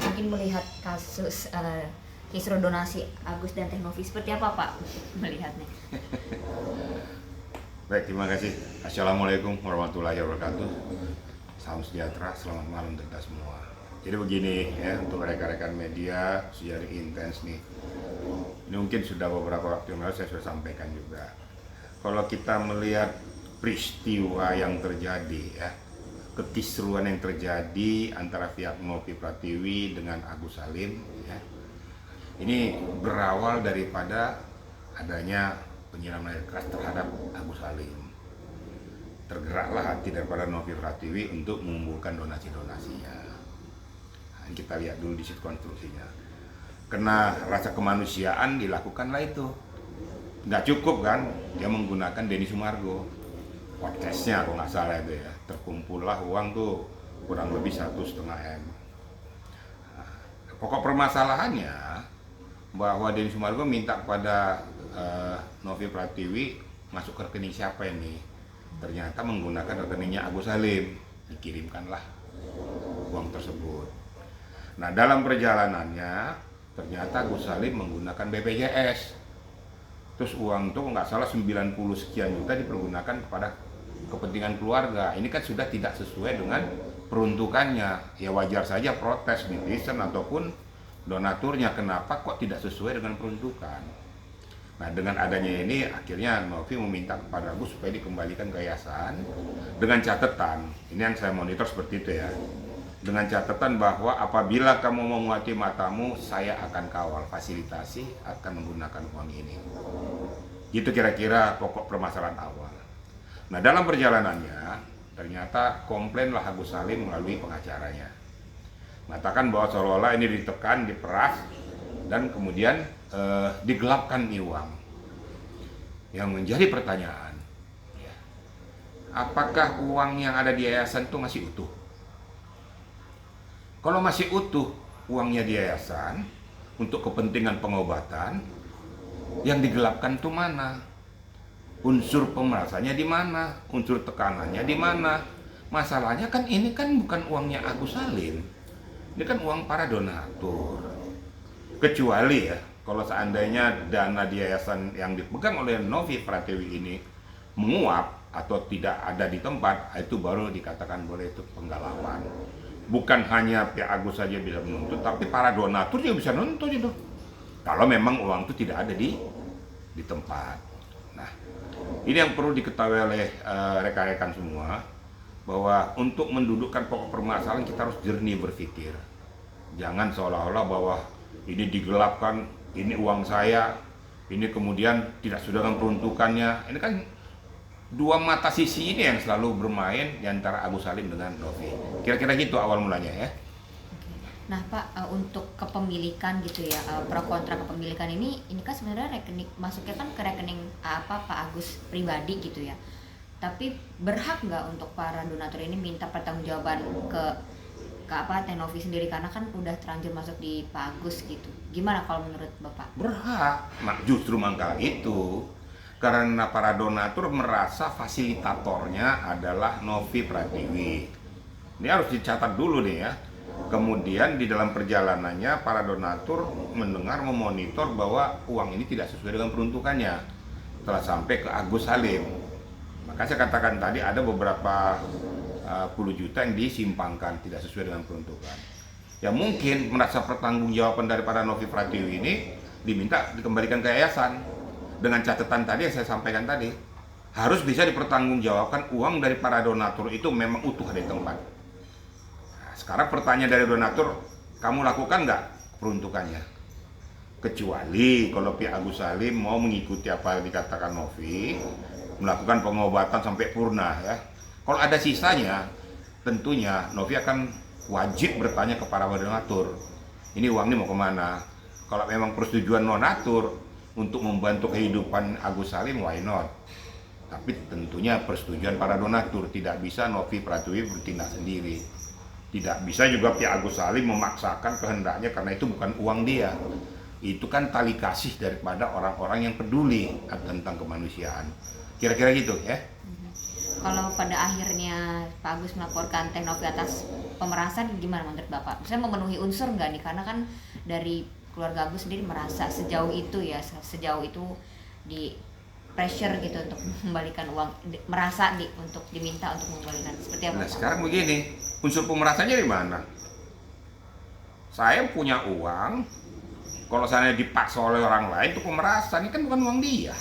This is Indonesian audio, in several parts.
mungkin melihat kasus kisruh donasi Agus dan Teh Novi, seperti apa Pak melihatnya? Baik, terima kasih. Assalamualaikum warahmatullahi wabarakatuh. Salam sejahtera, selamat malam untuk kita semua. Jadi begini ya, untuk rekan-rekan media, sejarah intens nih. Ini mungkin sudah beberapa waktu yang lalu saya sudah sampaikan juga. Kalau kita melihat peristiwa yang terjadi ya, kekisruhan yang terjadi antara pihak Novi Pratiwi dengan Agus Salim ya, ini berawal daripada adanya penyiraman air keras terhadap Agus Salim. Tergeraklah hati daripada Novi Pratiwi untuk mengumpulkan donasi-donasinya. Nah, kita lihat dulu di situ konstruksinya. Kena rasa kemanusiaan dilakukanlah itu. Nggak cukup kan, dia menggunakan Denny Sumargo. Podcastnya kalau nggak salah itu ya. Terkumpullah uang tuh kurang lebih 1,5 M. Nah, pokok permasalahannya bahwa Denny Sumargo minta kepada Novi Pratiwi masuk ke rekening siapa ini? Ternyata menggunakan rekeningnya Agus Salim, dikirimkanlah uang tersebut. Nah, dalam perjalanannya ternyata Agus Salim menggunakan BPJS. Terus uang itu nggak salah 90 sekian juta dipergunakan kepada kepentingan keluarga. Ini kan sudah tidak sesuai dengan peruntukannya. Ya wajar saja protes netizen ataupun donaturnya, kenapa kok tidak sesuai dengan peruntukan. Nah, dengan adanya ini akhirnya Novi meminta kepada Agus supaya dikembalikan ke yayasan dengan catatan, ini yang saya monitor seperti itu ya, dengan catatan bahwa apabila kamu mau menguati matamu, saya akan kawal, fasilitasi akan menggunakan uang ini. Itu kira-kira pokok permasalahan awal. Nah, dalam perjalanannya ternyata komplainlah Agus Salim melalui pengacaranya, mengatakan bahwa seolah-olah ini ditekan, diperas, dan kemudian digelapkan uang. Yang menjadi pertanyaan, ya, apakah uang yang ada di yayasan itu masih utuh? Kalau masih utuh uangnya di yayasan untuk kepentingan pengobatan, yang digelapkan itu mana? Unsur pemerasannya di mana? Unsur tekanannya di mana? Masalahnya kan ini kan bukan uangnya Agus Salim. Ini kan uang para donatur. Kecuali ya, kalau seandainya dana di yayasan yang dipegang oleh Novi Pratiwi ini menguap atau tidak ada di tempat, itu baru dikatakan boleh itu penggalapan. Bukan hanya pihak Agus saja bisa menuntut, tapi para donatur juga bisa menuntut itu. Kalau memang uang itu tidak ada di tempat. Nah, ini yang perlu diketahui oleh rekan-rekan semua, bahwa untuk mendudukkan pokok permasalahan kita harus jernih berpikir. Jangan seolah-olah bahwa ini digelapkan, ini uang saya, ini kemudian tidak sesuai dengan peruntukannya. Ini kan dua mata sisi ini yang selalu bermain di antara Agus Salim dengan Novi. Kira-kira gitu awal mulanya ya. Nah Pak, untuk kepemilikan gitu ya, pro kontra kepemilikan ini kan sebenarnya rekening masuknya kan ke rekening Pak Agus pribadi gitu ya. Tapi berhak nggak untuk para donatur ini minta pertanggungjawaban ke Teh Novi sendiri, karena kan udah terlanjur masuk di Pak Agus gitu. Gimana kalau menurut Bapak? Berhak. Nah, justru mangkal itu karena para donatur merasa fasilitatornya adalah Novi Pratiwi. Ini harus dicatat dulu nih ya. Kemudian di dalam perjalanannya para donatur mendengar, memonitor bahwa uang ini tidak sesuai dengan peruntukannya, telah sampai ke Agus Salim. Maka saya katakan tadi ada beberapa puluh juta yang disimpangkan tidak sesuai dengan peruntukan. Ya mungkin merasa pertanggungjawaban daripada Novi Pratiwi ini diminta dikembalikan ke yayasan dengan catatan tadi yang saya sampaikan tadi, harus bisa dipertanggungjawabkan uang dari para donatur itu memang utuh ada di tempat. Nah, sekarang pertanyaan dari donatur, kamu lakukan nggak peruntukannya? Kecuali kalau pihak Agus Salim mau mengikuti apa yang dikatakan Novi, melakukan pengobatan sampai purna ya. Kalau ada sisanya, tentunya Novi akan wajib bertanya kepada donatur, ini uang ini mau kemana? Kalau memang persetujuan donatur untuk membantu kehidupan Agus Salim, why not? Tapi tentunya persetujuan para donatur, tidak bisa Novi Pratiwi bertindak sendiri. Tidak bisa juga pihak Agus Salim memaksakan kehendaknya karena itu bukan uang dia. Itu kan tali kasih daripada orang-orang yang peduli tentang kemanusiaan. Kira-kira gitu ya. kalau pada akhirnya Pak Agus melaporkan Teh Novi atas pemerasan, gimana menurut Bapak? Misalnya memenuhi unsur nggak nih? Karena kan dari keluarga Agus sendiri merasa sejauh itu ya, sejauh itu di pressure gitu untuk mengembalikan uang, merasa untuk diminta untuk mengembalikan, seperti apa? Nah Pak? sekarang begini, unsur pemerasannya di mana? Saya punya uang, kalau saya dipaksa oleh orang lain itu pemerasan, ini kan bukan uang dia,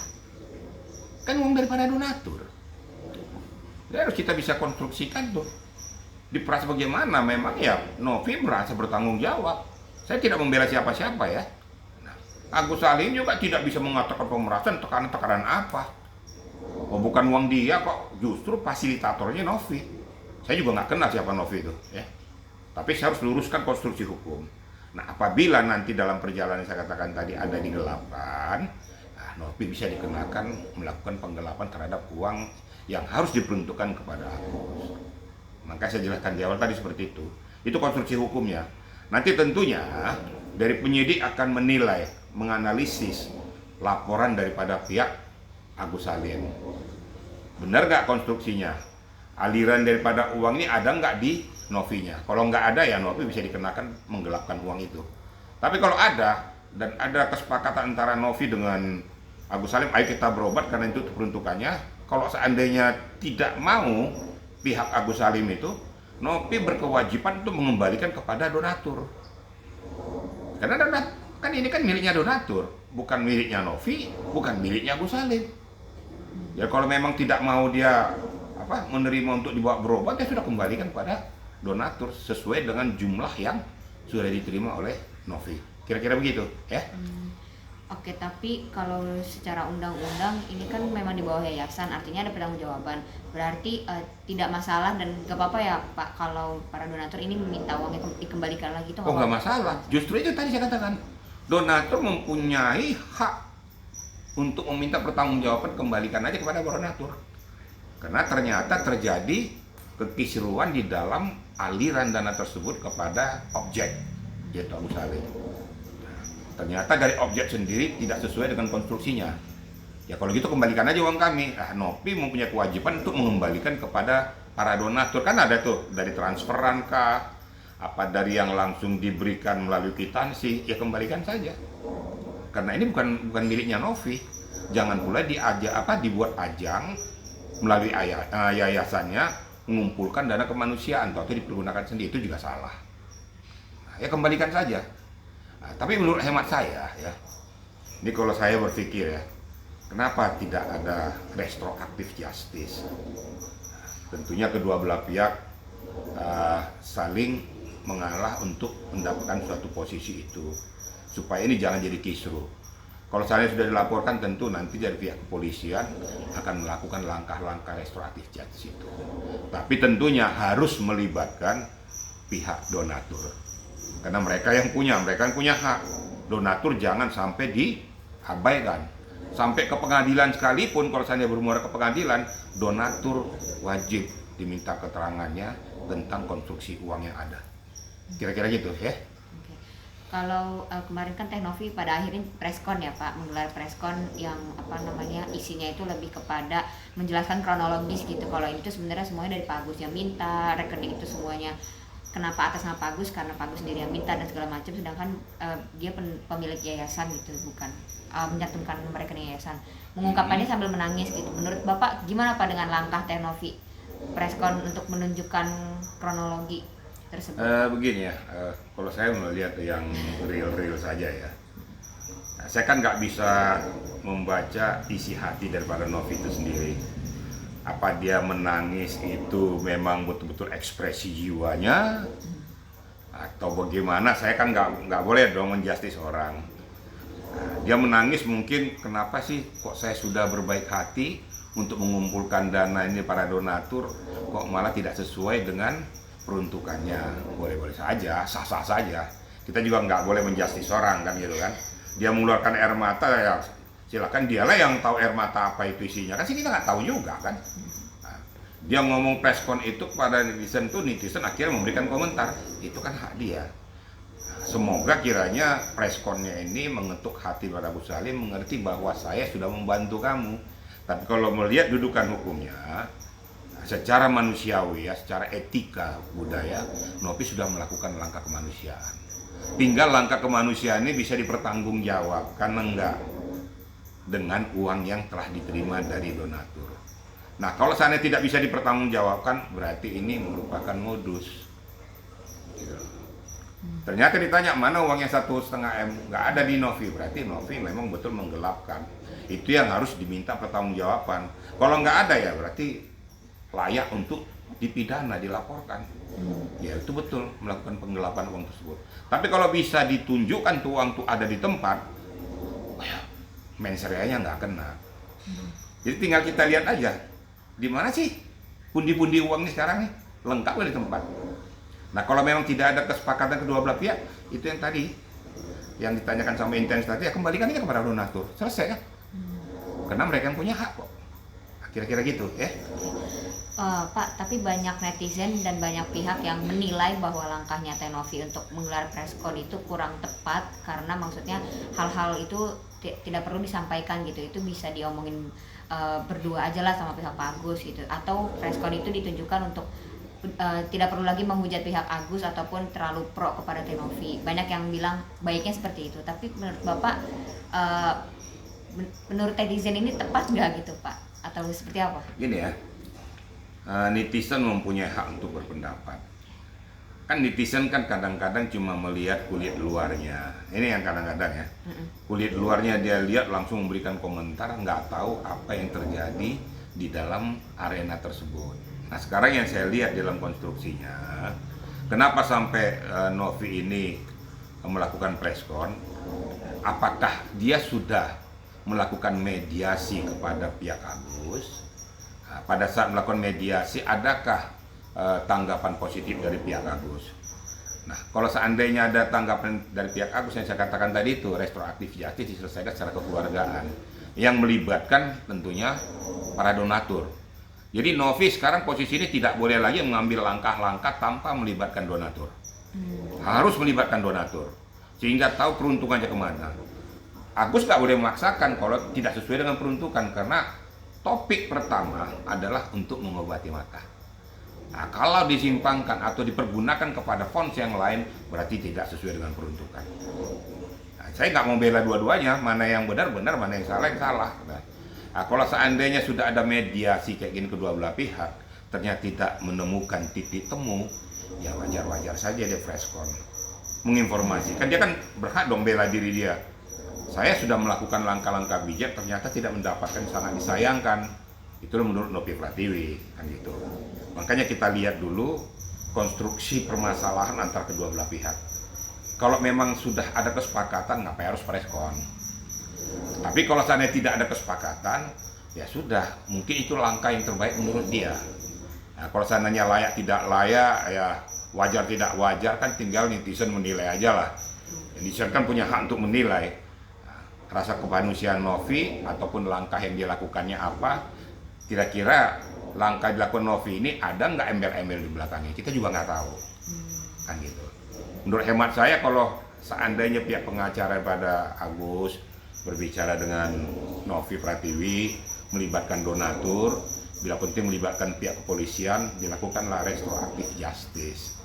kan uang daripada donatur. Jadi harus kita bisa konstruksikan tuh, diperas bagaimana. Memang ya Novi merasa bertanggung jawab. Saya tidak membela siapa-siapa ya. Nah, Agus Salim juga tidak bisa mengatakan pemerasan tekanan-tekanan apa. Oh bukan uang dia kok, justru fasilitatornya Novi. Saya juga nggak kenal siapa Novi itu ya. Tapi saya harus luruskan konstruksi hukum. Nah apabila nanti dalam perjalanan saya katakan tadi ada digelapan, nah, Novi bisa dikenakan melakukan penggelapan terhadap uang yang harus diperuntukkan kepada Agus. Maka saya jelaskan di awal tadi seperti itu. Itu konstruksi hukumnya. Nanti tentunya dari penyidik akan menilai, menganalisis laporan daripada pihak Agus Salim. Benar nggak konstruksinya? Aliran daripada uang ini ada nggak di Novinya? Kalau nggak ada ya Novi bisa dikenakan menggelapkan uang itu. Tapi kalau ada dan ada kesepakatan antara Novi dengan Agus Salim, ayo kita berobat karena itu peruntukannya. Kalau seandainya tidak mau pihak Agus Salim itu, Novi berkewajiban untuk mengembalikan kepada donatur. Karena kan ini kan miliknya donatur, bukan miliknya Novi, bukan miliknya Agus Salim. Ya kalau memang tidak mau dia menerima untuk dibawa berobat, ya sudah kembalikan kepada donatur sesuai dengan jumlah yang sudah diterima oleh Novi. Kira-kira begitu, ya. Oke, tapi kalau secara undang-undang ini kan memang di bawah yayasan, artinya ada pertanggungjawaban. Berarti tidak masalah dan gak apa-apa ya Pak kalau para donatur ini meminta uangnya dikembalikan lagi itu? Oh nggak masalah. Justru itu tadi saya katakan, donatur mempunyai hak untuk meminta pertanggungjawaban, kembalikan aja kepada donatur. Karena ternyata terjadi kekisruan di dalam aliran dana tersebut kepada objek, yaitu Agus Salim. Ternyata dari objek sendiri tidak sesuai dengan konstruksinya. Ya kalau gitu kembalikan aja uang kami. Nah, Novi mempunyai kewajiban untuk mengembalikan kepada para donatur. Kan ada tuh dari transferan kah, apa dari yang langsung diberikan melalui kwitansi, ya kembalikan saja. Karena ini bukan miliknya Novi. Jangan pula dibuat ajang melalui yayasannya mengumpulkan dana kemanusiaan atau dipergunakan sendiri, itu juga salah. Nah, ya kembalikan saja. Nah, tapi menurut hemat saya ya, ini kalau saya berpikir ya, kenapa tidak ada retroaktif justice? Tentunya kedua belah pihak saling mengalah untuk mendapatkan suatu posisi itu, supaya ini jangan jadi kisruh. Kalau saya sudah dilaporkan, tentu nanti dari pihak kepolisian akan melakukan langkah-langkah restoratif justice itu. Tapi tentunya harus melibatkan pihak donatur. Karena mereka yang punya hak. Donatur jangan sampai diabaikan. Sampai ke pengadilan sekalipun, kalau saya bermuara ke pengadilan, donatur wajib diminta keterangannya tentang konstruksi uang yang ada. Kira-kira gitu ya. Kalau kemarin kan Teh Novi pada akhirnya preskon ya Pak, menggelar preskon yang isinya itu lebih kepada menjelaskan kronologis gitu. Kalau itu sebenarnya semuanya dari Pak Agus yang minta, rekening itu semuanya kenapa atas nama Pak Agus, karena Pak Agus sendiri yang minta dan segala macam, sedangkan dia pemilik yayasan gitu, bukan menyantumkan nomor rekening yayasan. Mengungkapkannya sambil menangis gitu. Menurut Bapak gimana Pak dengan langkah Teh Novi preskon untuk menunjukkan kronologi tersebut? Begini ya, kalau saya melihat yang real saja ya, saya kan nggak bisa membaca isi hati daripada Novi itu sendiri. Apa dia menangis itu memang betul-betul ekspresi jiwanya atau bagaimana? Saya kan nggak boleh dong menjustis orang. Dia menangis mungkin kenapa sih kok saya sudah berbaik hati untuk mengumpulkan dana ini para donatur, kok malah tidak sesuai dengan peruntukannya. Boleh-boleh saja, sah-sah saja. Kita juga nggak boleh menjustis orang kan gitu kan. Dia mengeluarkan air mata ya silakan, dialah yang tahu air mata apa itu isinya, kan sih kita nggak tahu juga kan. Nah, dia ngomong preskon itu kepada netizen tuh, netizen akhirnya memberikan komentar, itu kan hak dia. Nah, semoga kiranya preskonnya ini mengetuk hati pada Agus Salim, mengerti bahwa saya sudah membantu kamu. Tapi kalau melihat dudukan hukumnya, nah, secara manusiawi ya, secara etika budaya, Novi sudah melakukan langkah kemanusiaan. Tinggal langkah kemanusiaan ini bisa dipertanggungjawabkan enggak dengan uang yang telah diterima dari donatur. Nah, kalau seandainya tidak bisa dipertanggungjawabkan, berarti ini merupakan modus. Gitu. Ternyata ditanya mana uangnya 1,5 M, nggak ada di Novi, berarti Novi memang betul menggelapkan. Itu yang harus diminta pertanggungjawaban. Kalau nggak ada ya berarti layak untuk dipidana, dilaporkan. Ya itu betul melakukan penggelapan uang tersebut. Tapi kalau bisa ditunjukkan tuh uang tuh ada di tempat, mens reanya nggak kena. Jadi tinggal kita lihat aja, di mana sih pundi-pundi uang ini sekarang nih, lengkap di tempat. Nah kalau memang tidak ada kesepakatan kedua belah pihak, itu yang tadi yang ditanyakan sama intens tadi, ya kembalikan aja kepada donatur, selesai kan? Karena mereka yang punya hak kok. Kira-kira gitu ya. Pak, tapi banyak netizen dan banyak pihak yang menilai bahwa langkahnya Teh Novi untuk menggelar preskon itu kurang tepat, karena maksudnya hal-hal itu tidak perlu disampaikan gitu, itu bisa diomongin berdua aja lah sama pihak Pak Agus gitu, atau preskon itu ditunjukkan untuk tidak perlu lagi menghujat pihak Agus ataupun terlalu pro kepada Teh Novi. Banyak yang bilang baiknya seperti itu, tapi menurut Bapak, menurut netizen ini tepat nggak gitu Pak? Atau seperti apa? Gini ya, netizen mempunyai hak untuk berpendapat. Kan netizen kan kadang-kadang cuma melihat kulit luarnya. Ini yang kadang-kadang ya, kulit luarnya dia lihat langsung memberikan komentar, nggak tahu apa yang terjadi di dalam arena tersebut. Nah sekarang yang saya lihat dalam konstruksinya, kenapa sampai Novi ini melakukan preskon? Apakah dia sudah melakukan mediasi kepada pihak Agus? Nah, pada saat melakukan mediasi, adakah tanggapan positif dari pihak Agus? Nah, kalau seandainya ada tanggapan dari pihak Agus yang saya katakan tadi itu, restoratif justice diselesaikan secara kekeluargaan, yang melibatkan tentunya para donatur. Jadi Novi sekarang posisi ini tidak boleh lagi mengambil langkah-langkah tanpa melibatkan donatur. Harus melibatkan donatur, sehingga tahu peruntukannya kemana. Agus nggak boleh memaksakan kalau tidak sesuai dengan peruntukan, karena topik pertama adalah untuk mengobati mata. Nah, kalau disimpangkan atau dipergunakan kepada fons yang lain, berarti tidak sesuai dengan peruntukan. Nah, saya nggak mau bela dua-duanya, mana yang benar-benar, mana yang salah. Nah, kalau seandainya sudah ada mediasi kayak gini kedua belah pihak, ternyata tidak menemukan titik temu, ya wajar-wajar saja dia preskon. Menginformasikan, dia kan berhak dong bela diri dia. Saya sudah melakukan langkah-langkah bijak, ternyata tidak mendapatkan, sangat disayangkan. Itu menurut Novi Pratiwi, kan gitu. Makanya kita lihat dulu konstruksi permasalahan antara kedua belah pihak. Kalau memang sudah ada kesepakatan, ngapain harus preskon? Tapi kalau seandainya tidak ada kesepakatan, ya sudah, mungkin itu langkah yang terbaik menurut dia. Nah, kalau seandainya layak tidak layak, ya wajar tidak wajar, kan tinggal netizen menilai aja lah. Netizen kan punya hak untuk menilai rasa kemanusiaan Novi ataupun langkah yang dilakukannya apa. Kira-kira langkah dilakukan Novi ini ada nggak embel-embel di belakangnya, kita juga nggak tahu, kan gitu. Menurut hemat saya, kalau seandainya pihak pengacara pada Agus berbicara dengan Novi Pratiwi, melibatkan donatur, bila penting melibatkan pihak kepolisian, dilakukanlah restoratif justice.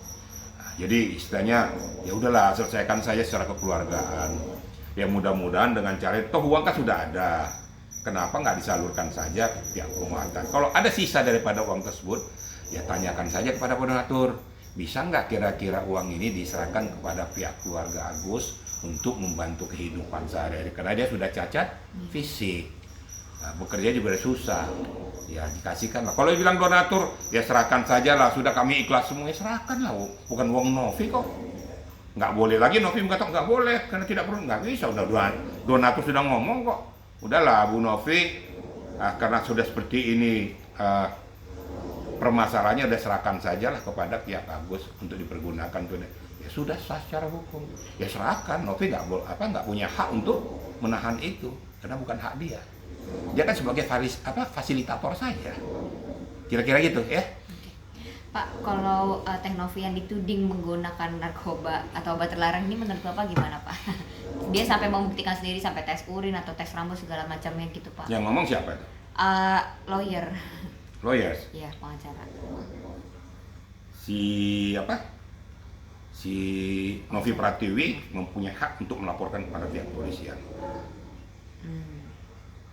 Nah, jadi istilahnya ya udahlah, selesaikan saja secara kekeluargaan. Ya mudah-mudahan dengan cara itu, toh uang kan sudah ada, kenapa nggak disalurkan saja ke pihak penguatan? Kalau ada sisa daripada uang tersebut, ya tanyakan saja kepada donatur, bisa nggak kira-kira uang ini diserahkan kepada pihak keluarga Agus untuk membantu kehidupan sehari-hari, karena dia sudah cacat fisik, nah, bekerja juga susah, ya dikasihkan lah. Kalau bilang donatur, ya serahkan saja lah, sudah kami ikhlas semua, ya serahkan lah, bukan uang Novi kok. Nggak boleh lagi Novi mengatakan nggak boleh karena tidak perlu, nggak bisa. Udah donatur sudah ngomong kok, udahlah Bu Novi, karena sudah seperti ini permasalahannya, udah serahkan saja lah kepada pihak Agus untuk dipergunakan tuh. Ya sudah sah secara hukum, ya serahkan. Novi nggak punya hak untuk menahan itu karena bukan hak dia. Dia kan sebagai fasilitator saja, kira-kira gitu ya. Pak, kalau Teh Novi yang dituding menggunakan narkoba atau obat terlarang ini, menurut Bapak gimana Pak? Dia sampai membuktikan sendiri, sampai tes urin atau tes rambut segala macamnya gitu Pak. Yang ngomong siapa itu? Lawyer. lawyers. Ya, pengacara. Si apa? Si Novi Pratiwi mempunyai hak untuk melaporkan kepada pihak kepolisian.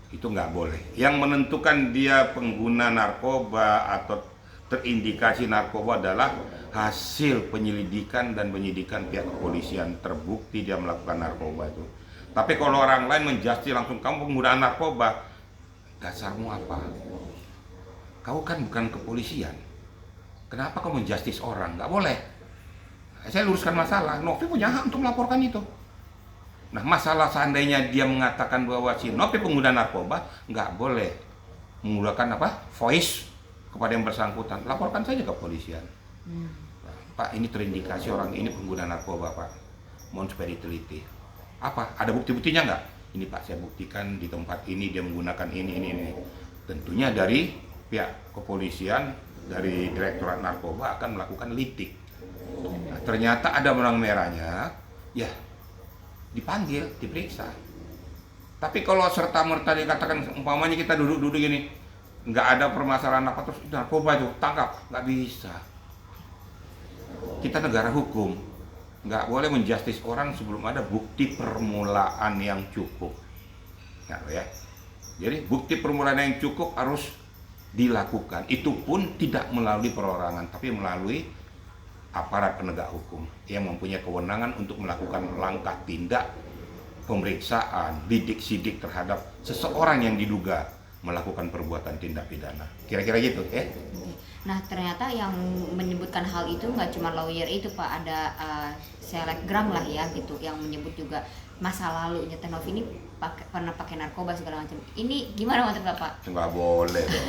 Itu nggak boleh. Yang menentukan dia pengguna narkoba atau terindikasi narkoba adalah hasil penyelidikan dan penyidikan pihak kepolisian, terbukti dia melakukan narkoba itu. Tapi kalau orang lain menjustis langsung, kamu penggunaan narkoba, dasarmu apa? Kau kan bukan kepolisian. Kenapa kau menjustis orang? Nggak boleh. Saya luruskan masalah. Novi punya hak untuk melaporkan itu. Nah, masalah seandainya dia mengatakan bahwa si Novi pengguna narkoba, nggak boleh menggunakan apa? Voice kepada yang bersangkutan. Laporkan saja ke kepolisian. Pak, ini terindikasi orang ini pengguna narkoba, Pak. Mohon supaya diteliti. Apa? Ada bukti-buktinya nggak? Ini Pak, saya buktikan di tempat ini dia menggunakan ini. Tentunya dari pihak kepolisian, dari Direktorat Narkoba akan melakukan lidik. Nah, ternyata ada benang merahnya, ya dipanggil, diperiksa. Tapi kalau serta-merta dikatakan umpamanya kita duduk-duduk gini, nggak ada permasalahan apa terus narkoba itu tangkap, nggak bisa. Kita negara hukum, nggak boleh menjustis orang sebelum ada bukti permulaan yang cukup. Nah, ya. Jadi bukti permulaan yang cukup harus dilakukan. Itu pun tidak melalui perorangan, tapi melalui aparat penegak hukum yang mempunyai kewenangan untuk melakukan langkah tindak pemeriksaan, bidik sidik terhadap seseorang yang diduga melakukan perbuatan tindak pidana. Kira-kira gitu, ya? Nah, ternyata yang menyebutkan hal itu nggak cuma lawyer itu, Pak. Ada selebgram lah ya gitu yang menyebut juga masa lalunya Teh Novi ini pernah pakai narkoba segala macam. Ini gimana menurut Bapak? Nggak boleh dong.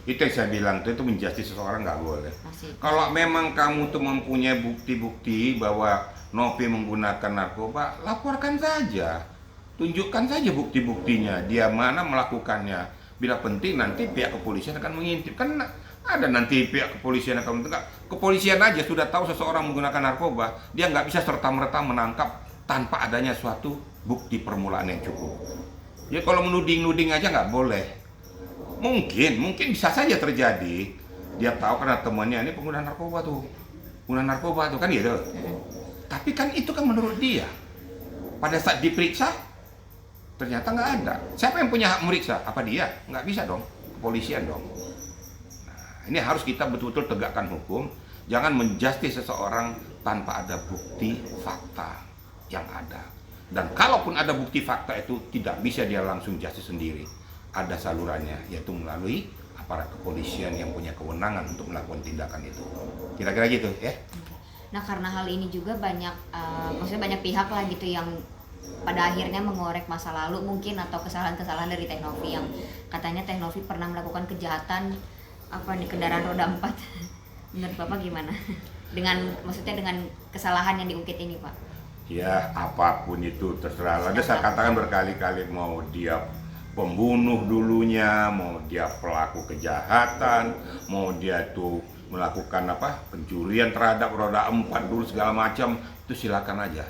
Itu yang saya bilang, itu menjustis seseorang nggak boleh. Masih. Kalau memang kamu tuh mempunyai bukti-bukti bahwa Novi menggunakan narkoba, laporkan saja. Tunjukkan saja bukti-buktinya, dia mana melakukannya. Bila penting nanti pihak kepolisian akan mengintip. Kan ada nanti pihak kepolisian akan menangkap. Kepolisian aja sudah tahu seseorang menggunakan narkoba, dia nggak bisa serta-merta menangkap tanpa adanya suatu bukti permulaan yang cukup. Ya kalau menuding-nuding aja nggak boleh. Mungkin bisa saja terjadi. Dia tahu karena temannya ini pengguna narkoba tuh kan gitu. Tapi kan itu kan menurut dia. Pada saat diperiksa ternyata nggak ada. Siapa yang punya hak meriksa? Apa dia? Nggak bisa dong. Kepolisian dong. Nah, ini harus kita betul-betul tegakkan hukum. Jangan menjustis seseorang tanpa ada bukti fakta yang ada. Dan kalaupun ada bukti fakta itu tidak bisa dia langsung justice sendiri. Ada salurannya, yaitu melalui aparat kepolisian yang punya kewenangan untuk melakukan tindakan itu. Kira-kira gitu, ya. Nah, karena hal ini juga maksudnya banyak pihak lah gitu yang pada akhirnya mengorek masa lalu mungkin atau kesalahan-kesalahan dari Teh Novi yang katanya Teh Novi pernah melakukan kejahatan di kendaraan roda 4. Menurut Bapak gimana? Maksudnya dengan kesalahan yang diungkit ini, Pak? Ya, apapun itu terserah. Ada saya katakan berkali-kali, mau dia pembunuh dulunya, mau dia pelaku kejahatan, mau dia tuh melakukan pencurian terhadap roda 4 dulu segala macam, itu silakan aja.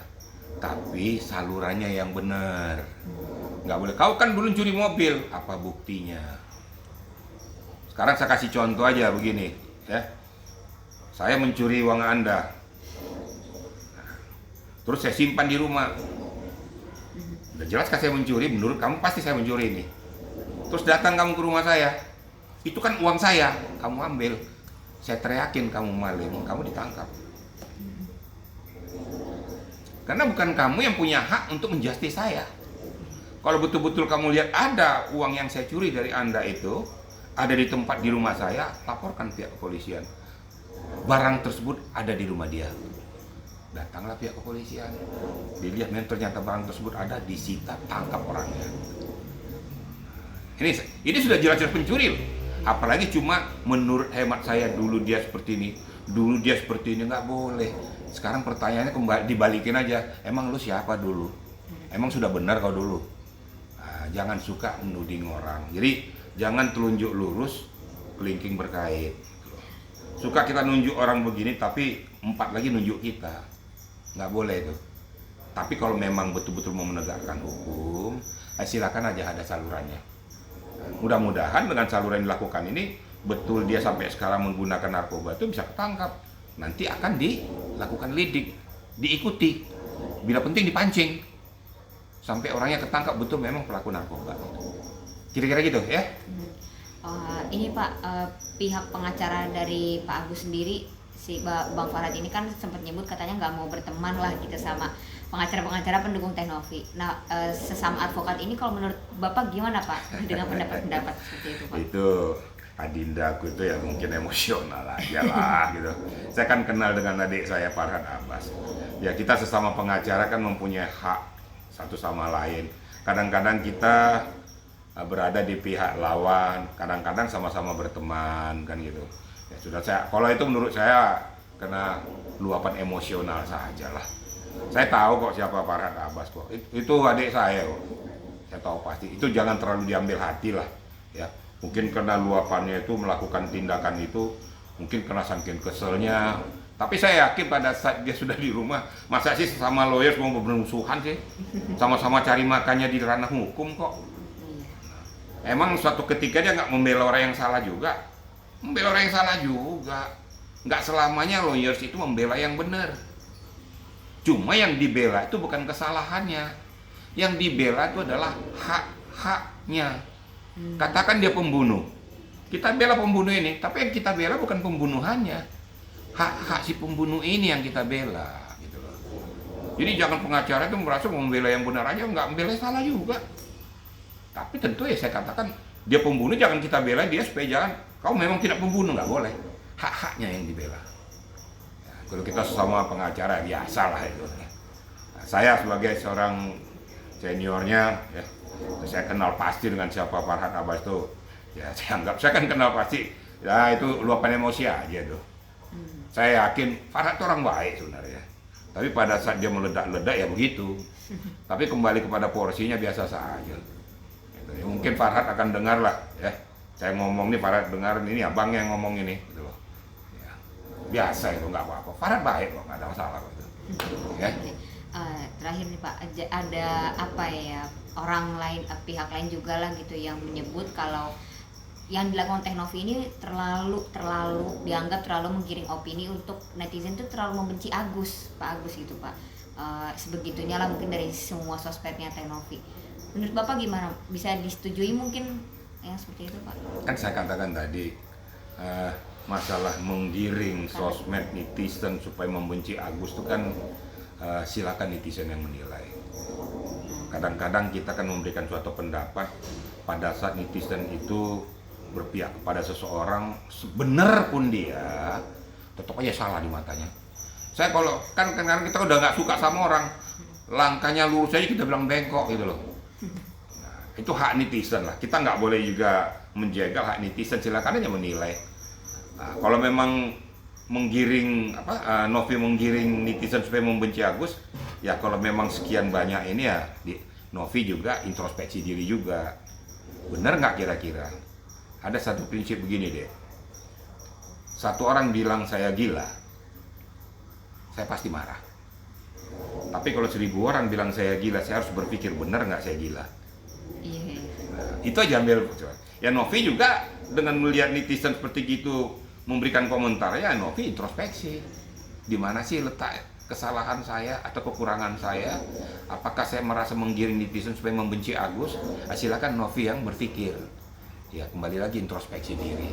Tapi salurannya yang benar. Nggak boleh. Kau kan dulu curi mobil, apa buktinya? Sekarang saya kasih contoh aja begini, ya. Saya mencuri uang Anda. Terus saya simpan di rumah. Udah jelas kan saya mencuri, menurut kamu pasti saya mencuri ini. Terus datang kamu ke rumah saya, itu kan uang saya, kamu ambil. Saya teriakin kamu maling, kamu ditangkap. Karena bukan kamu yang punya hak untuk menjustis saya. Kalau betul-betul kamu lihat ada uang yang saya curi dari Anda itu, ada di tempat di rumah saya, laporkan pihak kepolisian. Barang tersebut ada di rumah dia. Datanglah pihak kepolisian, dilihat memang ternyata barang tersebut ada, disita, tangkap orangnya. Ini sudah jelas-jelas pencuri loh. Apalagi cuma menurut hemat saya dulu dia seperti ini, nggak boleh. Sekarang pertanyaannya kembali dibalikin aja, emang lu siapa dulu? Emang sudah benar kau dulu? Nah, jangan suka menuding orang. Jadi jangan telunjuk lurus, kelingking berkait. Suka kita nunjuk orang begini, tapi 4 lagi nunjuk kita. Nggak boleh itu. Tapi kalau memang betul-betul mau menegakkan hukum, silakan aja ada salurannya. Mudah-mudahan dengan saluran yang dilakukan ini betul dia sampai sekarang menggunakan narkoba itu bisa ketangkap. Nanti akan dilakukan lidik, diikuti. Bila penting dipancing sampai orangnya ketangkap betul memang pelaku narkoba. Kira-kira gitu ya. Ini Pak, pihak pengacara dari Pak Agus sendiri, si Bang Farhad ini kan sempat nyebut katanya nggak mau berteman lah gitu sama pengacara-pengacara pendukung Teh Novi. Nah, sesama advokat ini kalau menurut Bapak gimana Pak dengan pendapat-pendapat seperti itu Pak? Itu Adinda aku itu ya mungkin emosional aja lah gitu. Saya kan kenal dengan adik saya Farhad Abbas. Ya kita sesama pengacara kan mempunyai hak satu sama lain. Kadang-kadang kita berada di pihak lawan, kadang-kadang sama-sama berteman kan gitu. Ya sudah, saya kalau itu menurut saya kena luapan emosional saja lah. Saya tahu kok siapa Farhad Abbas kok. Itu adik saya kok. Saya tahu pasti. Itu jangan terlalu diambil hati lah. Ya, mungkin karena luapannya itu melakukan tindakan itu, mungkin kena saking keselnya. Tapi saya yakin pada saat dia sudah di rumah, masa sih sama lawyer mau bermusuhan sih? Sama-sama cari makannya di ranah hukum kok. Emang suatu ketika dia nggak membela orang yang salah juga? Membela orang yang salah juga. Nggak selamanya lawyers itu membela yang benar. Cuma yang dibela itu bukan kesalahannya. Yang dibela itu adalah hak-haknya. Katakan dia pembunuh. Kita bela pembunuh ini, tapi yang kita bela bukan pembunuhannya. Hak-hak si pembunuh ini yang kita bela. Gitu loh. Jadi jangan pengacara itu merasa membela yang benar aja, nggak membela yang salah juga. Tapi tentu ya saya katakan, dia pembunuh jangan kita bela dia supaya jangan, kau memang tidak pembunuh, nggak boleh. Hak-haknya yang dibela. Ya, kalau kita sesama pengacara biasa lah itu. Nah, saya sebagai seorang seniornya, ya, saya kenal pasti dengan siapa Farhad Abbas itu. Ya saya anggap, saya kan kenal pasti. Ya itu luapan emosi aja tuh. Saya yakin Farhad itu orang baik sebenarnya. Tapi pada saat dia meledak-ledak ya begitu. Tapi kembali kepada porsinya biasa saja. Ya, mungkin Farhad akan dengar lah ya. Saya ngomong nih Farhad dengar ini abang yang ngomong ini gitu loh. Ya, biasa itu nggak apa-apa. Farhad baik kok, nggak ada masalah gitu. Ya. Terakhir nih Pak, ada apa ya, orang lain, pihak lain juga lah gitu yang menyebut kalau yang dilakukan Teh Novi ini terlalu dianggap terlalu menggiring opini untuk netizen itu terlalu membenci Pak Agus gitu Pak. Sebegitunya lah mungkin dari semua sosmednya Teh Novi. Menurut Bapak gimana? Bisa disetujui mungkin yang seperti itu Pak? Kan saya katakan tadi masalah menggiring sosmed netizen supaya membenci Agus itu kan silakan netizen yang menilai. Kadang-kadang kita kan memberikan suatu pendapat pada saat netizen itu berpihak kepada seseorang, benar pun dia tetap aja salah di matanya. Saya kalau kan kadang kita udah nggak suka sama orang, langkahnya lurus aja kita bilang bengkok gitu loh. Nah, itu hak netizen lah. Kita nggak boleh juga menjaga hak netizen, silakan aja menilai. Nah, kalau memang menggiring Novi menggiring netizen supaya membenci Agus, ya kalau memang sekian banyak ini ya Novi juga introspeksi diri juga. Benar nggak kira-kira? Ada satu prinsip begini deh. Satu orang bilang saya gila, saya pasti marah. Tapi kalau 1000 orang bilang saya gila, saya harus berpikir benar nggak saya gila. Iya. Nah, itu aja ambil. Ya Novi juga dengan melihat netizen seperti gitu memberikan komentar, ya Novi introspeksi. Di mana sih letak kesalahan saya atau kekurangan saya? Apakah saya merasa menggiring netizen supaya membenci Agus? Silakan Novi yang berpikir. Ya kembali lagi introspeksi diri.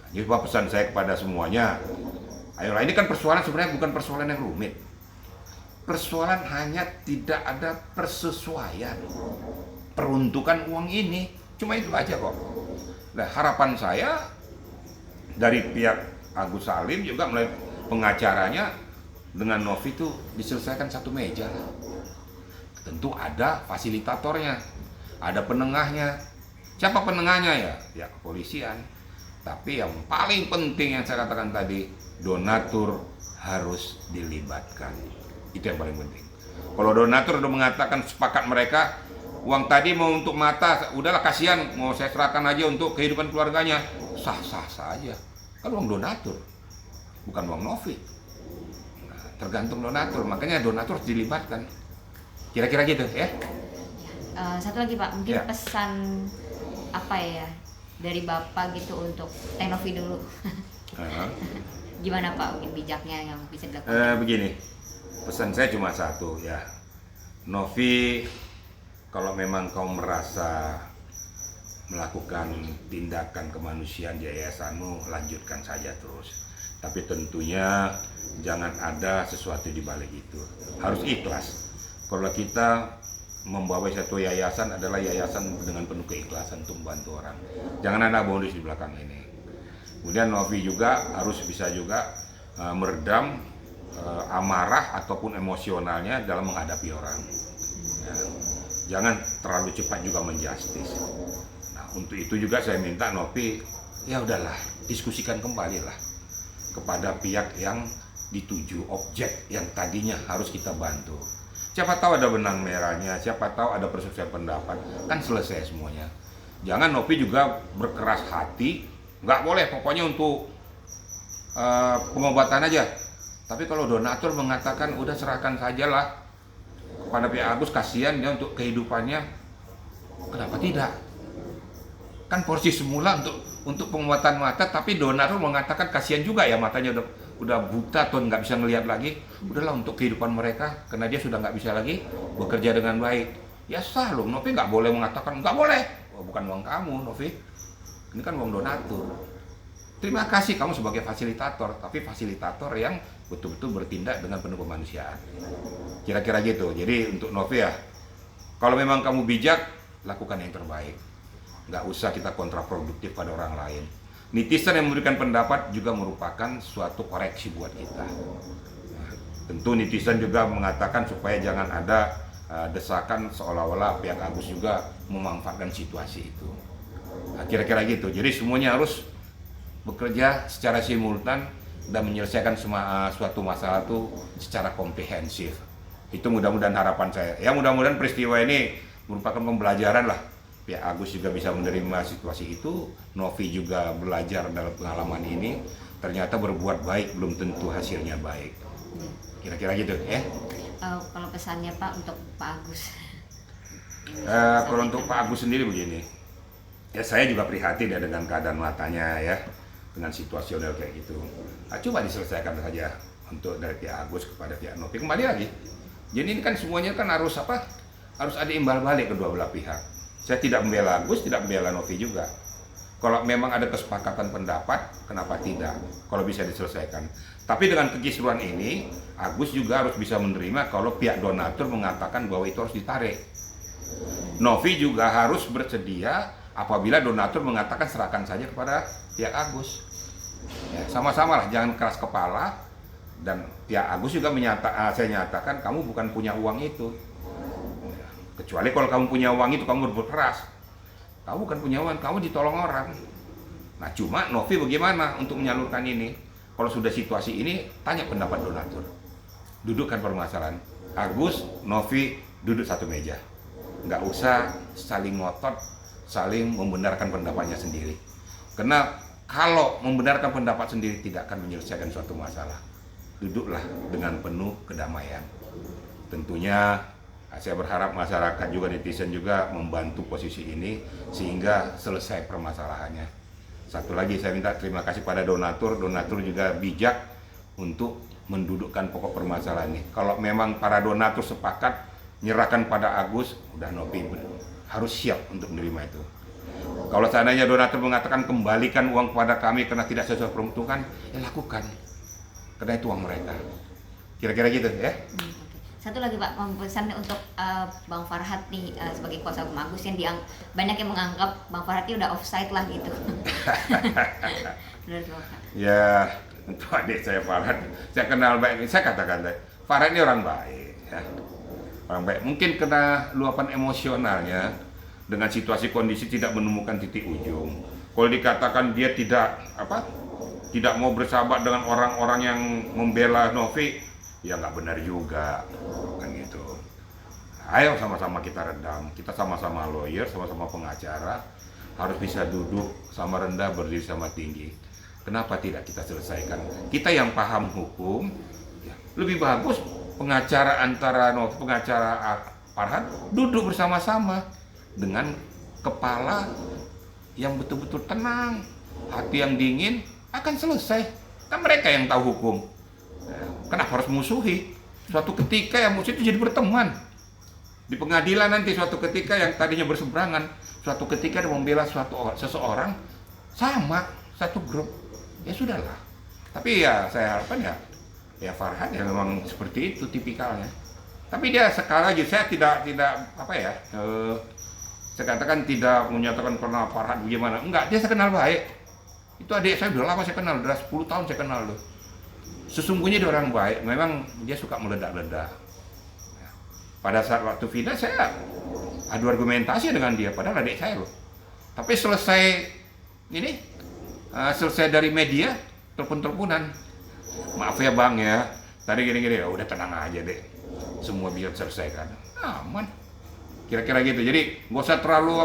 Jadi pesan saya kepada semuanya, ayolah, ini kan persoalan sebenarnya bukan persoalan yang rumit. Persoalan hanya tidak ada persesuaian peruntukan uang ini, cuma itu aja kok. Nah harapan saya dari pihak Agus Salim juga mulai pengacaranya dengan Novi itu diselesaikan satu meja. Tentu ada fasilitatornya, ada penengahnya. Siapa penengahnya ya? Ya kepolisian. Tapi yang paling penting yang saya katakan tadi, donatur harus dilibatkan. Itu yang paling penting. Kalau donatur udah mengatakan sepakat mereka, uang tadi mau untuk mata, udahlah kasihan, mau saya serahkan aja untuk kehidupan keluarganya, sah-sah saja. Kan uang donatur, bukan uang Novi. Nah, tergantung donatur, makanya donatur harus dilibatkan. Kira-kira gitu ya. Satu lagi Pak, mungkin Ya. pesan apa ya dari Bapak gitu untuk Novi dulu. Nah, Gimana Pak mungkin bijaknya yang bisa dilakukan? begini, pesan saya cuma satu ya, Novi, kalau memang kau merasa melakukan tindakan kemanusiaan di yayasanmu, lanjutkan saja terus. Tapi tentunya jangan ada sesuatu di balik itu. Harus ikhlas. Kalau kita membawa satu yayasan adalah yayasan dengan penuh keikhlasan untuk membantu orang. Jangan ada bonus di belakang ini. Kemudian Novi juga harus bisa juga meredam amarah ataupun emosionalnya dalam menghadapi orang. Ya, jangan terlalu cepat juga menjustis. Nah, untuk itu juga saya minta Novi, ya udahlah, diskusikan kembali lah kepada pihak yang dituju, objek yang tadinya harus kita bantu. Siapa tahu ada benang merahnya, siapa tahu ada perselisihan pendapat, kan selesai semuanya. Jangan Novi juga berkeras hati, nggak boleh pokoknya untuk pengobatan aja. Tapi kalau donatur mengatakan udah serahkan sajalah kepada pihak Agus, kasihan dia untuk kehidupannya, kenapa tidak? Kan porsi semula untuk pengobatan mata, tapi donatur mengatakan kasihan juga ya, matanya udah buta atau nggak bisa ngelihat lagi. Udahlah untuk kehidupan mereka, karena dia sudah nggak bisa lagi bekerja dengan baik. Ya sah loh, Novi nggak boleh mengatakan nggak boleh. Oh, bukan uang kamu, Novi. Ini kan uang donatur. Terima kasih kamu sebagai fasilitator, tapi fasilitator yang betul-betul bertindak dengan penuh kemanusiaan. Kira-kira gitu. Jadi untuk Novi ya, kalau memang kamu bijak, lakukan yang terbaik. Nggak usah kita kontraproduktif pada orang lain. Netizen yang memberikan pendapat juga merupakan suatu koreksi buat kita. Nah, tentu netizen juga mengatakan supaya jangan ada desakan seolah-olah pihak Agus juga memanfaatkan situasi itu. Nah, kira-kira gitu. Jadi semuanya harus bekerja secara simultan dan menyelesaikan suatu masalah itu secara komprehensif. Itu mudah-mudahan harapan saya. Ya mudah-mudahan peristiwa ini merupakan pembelajaran lah. Pihak Agus juga bisa menerima situasi itu. Novi juga belajar dalam pengalaman ini. Ternyata berbuat baik belum tentu hasilnya baik. Kira-kira gitu ya. Kalau pesannya Pak untuk Pak Agus? Kalau untuk Pak Agus sendiri begini. Ya saya juga prihatin ya dengan keadaan matanya ya. Dengan situasional kayak gitu. Nah, coba diselesaikan saja untuk dari pihak Agus kepada pihak Novi. Kembali lagi. Jadi ini kan semuanya kan harus apa? Harus ada imbal balik kedua belah pihak. Saya tidak membela Agus, tidak membela Novi juga. Kalau memang ada kesepakatan pendapat, kenapa tidak? Kalau bisa diselesaikan. Tapi dengan kekisruhan ini, Agus juga harus bisa menerima kalau pihak donatur mengatakan bahwa itu harus ditarik. Novi juga harus bersedia apabila donatur mengatakan serahkan saja kepada pihak Agus. Ya, sama-sama lah, jangan keras kepala. Dan pihak Agus juga saya nyatakan kamu bukan punya uang itu. Kecuali kalau kamu punya uang itu kamu berbuat keras. Kamu bukan punya uang, kamu ditolong orang. Nah cuma Novi bagaimana untuk menyalurkan ini? Kalau sudah situasi ini, tanya pendapat donatur. Dudukkan permasalahan. Agus, Novi duduk satu meja. Nggak usah saling ngotot, saling membenarkan pendapatnya sendiri. Karena kalau membenarkan pendapat sendiri tidak akan menyelesaikan suatu masalah. Duduklah dengan penuh kedamaian. Tentunya saya berharap masyarakat juga, netizen juga membantu posisi ini sehingga selesai permasalahannya. Satu lagi saya minta terima kasih pada donatur. Donatur juga bijak untuk mendudukkan pokok permasalahan ini. Kalau memang para donatur sepakat nyerahkan pada Agus, udah Novi harus siap untuk menerima itu. Kalau seandainya donatur mengatakan kembalikan uang kepada kami karena tidak sesuai peruntukan, ya lakukan. Karena itu uang mereka. Kira-kira gitu ya. Satu lagi Pak, pesan untuk Bang Farhat nih sebagai kuasa hukum Agus yang banyak yang menganggap Bang Farhat ini udah offside lah gitu. Menurut Bapak? Ya, untuk adik saya Farhat, saya kenal baik. Saya katakan Farhat ini orang baik. Ya. Orang baik. Mungkin kena luapan emosionalnya dengan situasi kondisi tidak menemukan titik ujung. Kalau dikatakan dia tidak mau bersahabat dengan orang-orang yang membela Novi, ya nggak benar juga, kan gitu. Ayo sama-sama kita redam, kita sama-sama lawyer, sama-sama pengacara, harus bisa duduk sama rendah, berdiri sama tinggi. Kenapa tidak kita selesaikan? Kita yang paham hukum, ya, lebih bagus pengacara antara pengacara Farhat duduk bersama-sama dengan kepala yang betul-betul tenang, hati yang dingin, akan selesai. Kan mereka yang tahu hukum. Kenapa harus musuhi? Suatu ketika yang musuh itu jadi berteman. Di pengadilan nanti suatu ketika yang tadinya berseberangan, suatu ketika dia membela seseorang, sama satu grup. Ya sudahlah. Tapi ya saya harapkan ya Farhad ya memang seperti itu tipikalnya. Tapi dia sekali lagi saya tidak apa ya, saya katakan tidak menyatakan pernah Farhad bagaimana. Enggak, dia saya kenal baik. Itu adik saya udah lama saya kenal, udah 10 tahun saya kenal loh. Sesungguhnya dia orang baik, memang dia suka meledak-ledak. Pada saat waktu final saya adu argumentasi dengan dia, padahal adik saya loh. Tapi selesai ini, selesai dari media, telepon-teleponan. Maaf ya bang ya, tadi gini-gini, udah tenang aja deh. Semua bisa selesaikan, aman. Kira-kira gitu, jadi nggak usah terlalu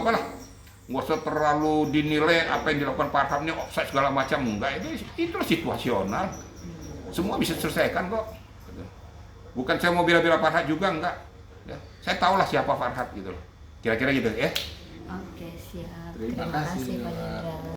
nggak usah terlalu dinilai apa yang dilakukan Farhad ini offside segala macam, enggak, itu situasional. Semua bisa diselesaikan kok. Bukan saya mau bela-bela Farhad juga, enggak. Ya, saya tahulah siapa Farhad gitu loh. Kira-kira gitu ya. Oke, siap. Terima Terima kasih, kasih Pak Pak. Hendra.